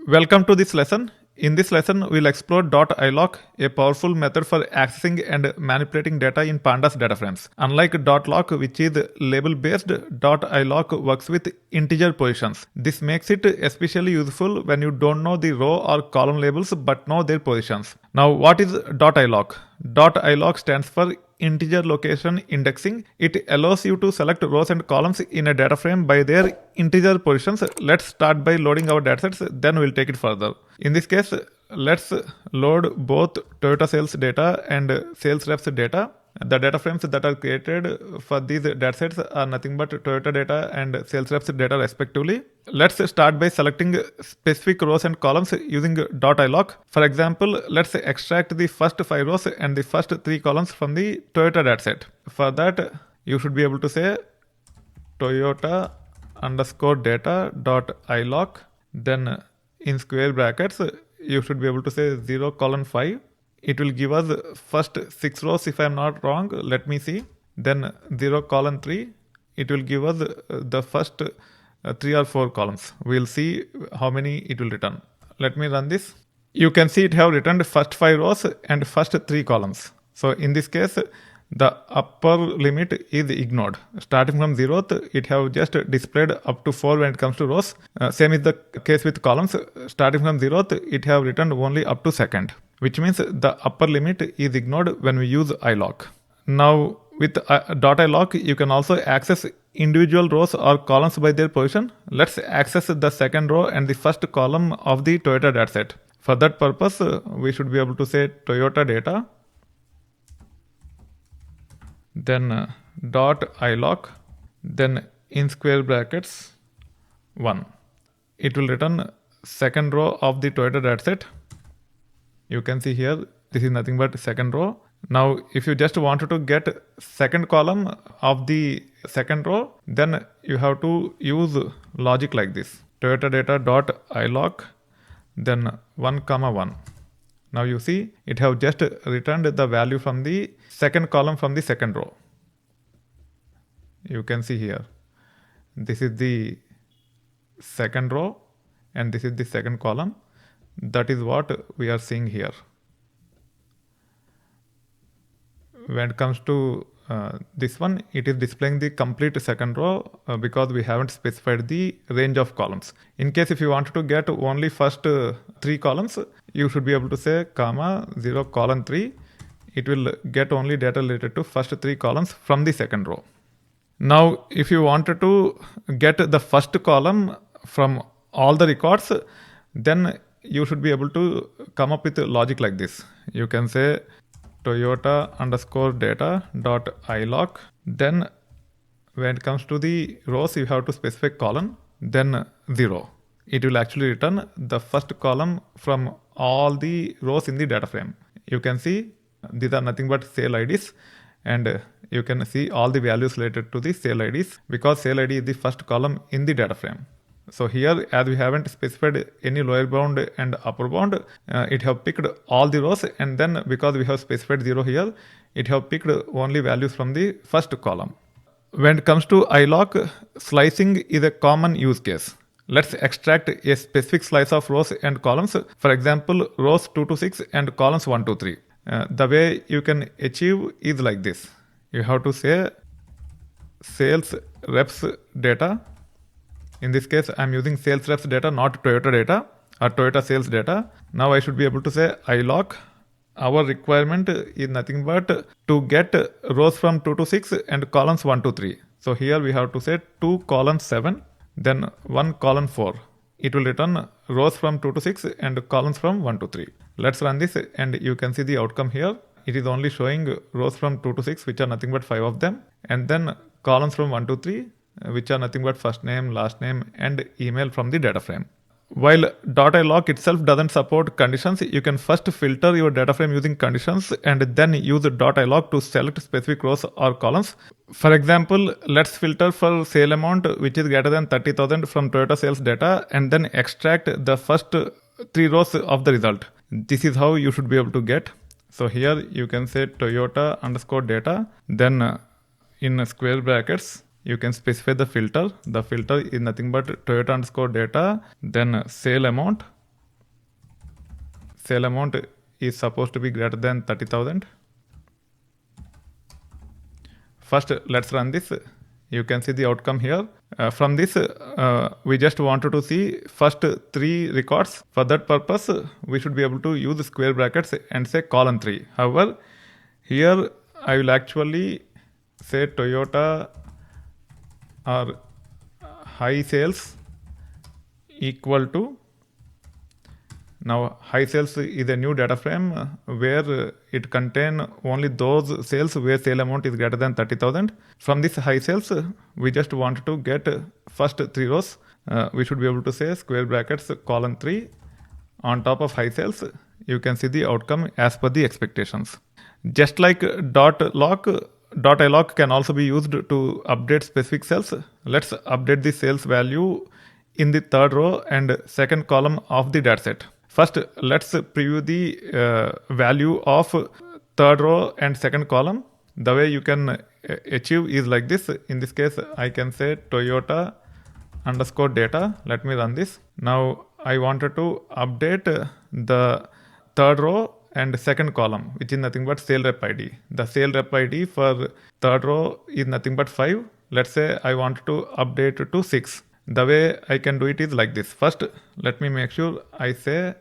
Welcome to this lesson. In this lesson, we'll explore .iloc, a powerful method for accessing and manipulating data in Pandas DataFrames. Unlike .loc, which is label-based, .iloc works with integer positions. This makes it especially useful when you don't know the row or column labels but know their positions. Now, what is .iloc? .iloc stands for integer location indexing. It allows you to select rows and columns in a data frame by their integer positions. Let's start by loading our datasets, then we'll take it further. In this case, let's load both Toyota sales data and sales reps data. The data frames that are created for these datasets are nothing but Toyota data and sales reps data respectively. Let's start by selecting specific rows and columns using .iloc. For example, let's extract the first 5 rows and the first 3 columns from the Toyota dataset. For that, you should be able to say Toyota underscore data dot iloc. Then in square brackets, you should be able to say 0:5. It will give us first 6 rows if I am not wrong. Let me see. Then 0:3. It will give us the first 3 or 4 columns. We'll see how many it will return. Let me run this. You can see it have returned first 5 rows and first 3 columns. So in this case, the upper limit is ignored. Starting from 0th, it have just displayed up to 4 when it comes to rows. Same is the case with columns. Starting from 0th, it have returned only up to 2nd, which means the upper limit is ignored when we use iloc. Now with .iloc, you can also access individual rows or columns by their position. Let's access the second row and the first column of the Toyota dataset. For that purpose, we should be able to say Toyota data, then .iloc, then in square brackets 1. It will return second row of the Toyota dataset. You can see here, this is nothing but second row. Now, if you just wanted to get second column of the second row, then you have to use logic like this. Toyota data dot iloc, then 1,1. Now you see, it have just returned the value from the second column from the second row. You can see here, this is the second row and this is the second column. That is what we are seeing here. When it comes to this one, it is displaying the complete second row because we haven't specified the range of columns. In case if you wanted to get only first 3 columns, you should be able to say comma 0:3. It will get only data related to first 3 columns from the second row. Now, if you wanted to get the first column from all the records, then you should be able to come up with a logic like this. You can say Toyota underscore data dot iloc. Then when it comes to the rows, you have to specify column, then 0. It will actually return the first column from all the rows in the data frame. You can see these are nothing but sale IDs, and you can see all the values related to the sale IDs because sale ID is the first column in the data frame. So here, as we haven't specified any lower bound and upper bound, it have picked all the rows, and then because we have specified 0 here, it have picked only values from the first column. When it comes to iloc, slicing is a common use case. Let's extract a specific slice of rows and columns. For example, rows 2 to 6 and columns 1 to 3. The way you can achieve is like this. You have to say sales reps data. In this case, I'm using sales reps data, not Toyota data or Toyota sales data. Now I should be able to say iloc. Our requirement is nothing but to get rows from 2 to 6 and columns 1 to 3. So here we have to say 2:7, then 1:4. It will return rows from 2 to 6 and columns from 1 to 3. Let's run this and you can see the outcome here. It is only showing rows from 2 to 6, which are nothing but 5 of them, and then columns from 1 to 3, which are nothing but first name, last name, and email from the data frame. While .iloc itself doesn't support conditions, you can first filter your data frame using conditions and then use .iloc to select specific rows or columns. For example, let's filter for sale amount which is greater than 30,000 from Toyota sales data and then extract the first 3 rows of the result. This is how you should be able to get. So here you can say Toyota underscore data, then in square brackets, you can specify the filter. The filter is nothing but Toyota underscore data, then sale amount, sale amount is supposed to be greater than 30,000. First, let's run this. You can see the outcome here. From this, we just wanted to see first 3 records. For that purpose, we should be able to use square brackets and say column 3. However, here I will actually say Toyota or high sales equal to, now high sales is a new data frame where it contain only those sales where sale amount is greater than 30,000. From this high sales, we just want to get first 3 rows. We should be able to say square brackets column 3 on top of high sales. You can see the outcome as per the expectations. Just like .iloc can also be used to update specific cells. Let's update the sales value in the third row and second column of the dataset. First, let's preview the value of third row and second column. The way you can achieve is like this. In this case, I can say Toyota underscore data. Let me run this. Now I wanted to update the third row and second column, which is nothing but sale rep ID. The sale rep ID for third row is nothing but 5. Let's say I want to update to 6. The way I can do it is like this. First, let me make sure I say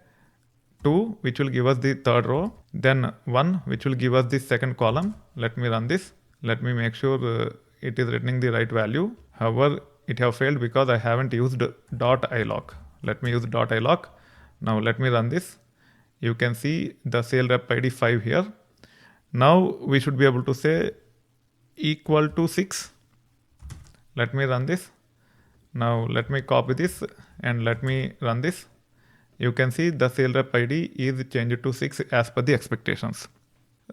2, which will give us the third row, then 1, which will give us the second column. Let me run this. Let me make sure it is returning the right value. However, it have failed because I haven't used .iloc. Let me use .iloc. Now let me run this. You can see the sale rep ID 5 here. Now we should be able to say equal to 6. Let me run this. Now let me copy this and let me run this. You can see the sale rep ID is changed to 6 as per the expectations.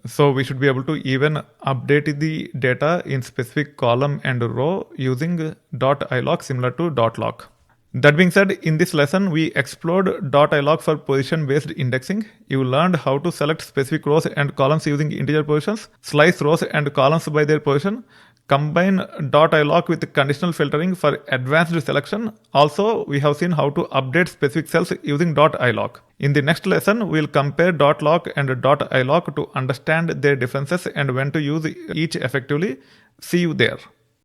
So we should be able to even update the data in specific column and row using .iloc similar to .loc. That being said, in this lesson, we explored .iloc for position-based indexing. You learned how to select specific rows and columns using integer positions, slice rows and columns by their position, combine .iloc with conditional filtering for advanced selection. Also, we have seen how to update specific cells using .iloc. In the next lesson, we will compare .loc and .iloc to understand their differences and when to use each effectively. See you there.